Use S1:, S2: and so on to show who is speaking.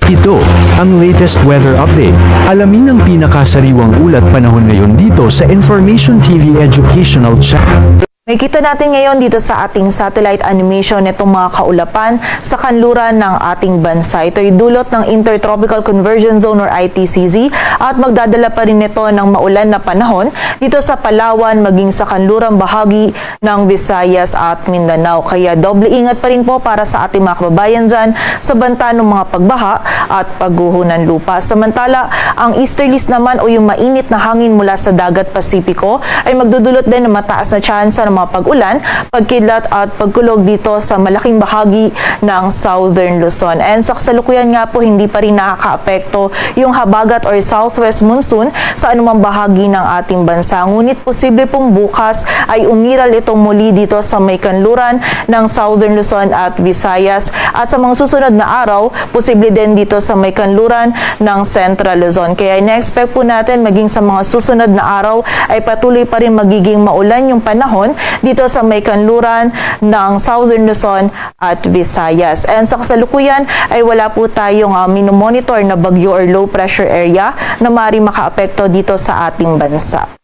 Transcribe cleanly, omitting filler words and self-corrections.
S1: Ito ang latest weather update. Alamin ang pinakasariwang ulat panahon ngayon dito sa Information TV Educational Channel.
S2: Makikita natin ngayon dito sa ating satellite animation itong mga kaulapan sa kanluran ng ating bansa. Ito ay dulot ng Intertropical Convergence Zone or ITCZ at magdadala pa rin ito ng maulan na panahon dito sa Palawan maging sa kanlurang bahagi ng Visayas at Mindanao. Kaya doble ingat pa rin po para sa ating mga kababayan dyan sa banta ng mga pagbaha at pagguho ng lupa. Samantala, ang easterlies naman o yung mainit na hangin mula sa dagat Pasipiko ay magdudulot din ng mataas na tsansa ng mga pag-ulan, pagkidlat at pagkulog dito sa malaking bahagi ng Southern Luzon. And sa kasalukuyan nga po, hindi pa rin nakakaapekto yung habagat or southwest monsoon sa anumang bahagi ng ating bansa. Ngunit posible pong bukas ay umiral itong muli dito sa may kanluran ng Southern Luzon at Visayas. At sa mga susunod na araw, posible din dito sa may kanluran ng Central Luzon. Kaya ina-expect po natin maging sa mga susunod na araw ay patuloy pa rin magiging maulan yung panahon dito sa may kanluran ng Southern Luzon at Visayas. And sa kasalukuyan ay wala po tayong minomonitor na bagyo or low pressure area na maaaring makaapekto dito sa ating bansa.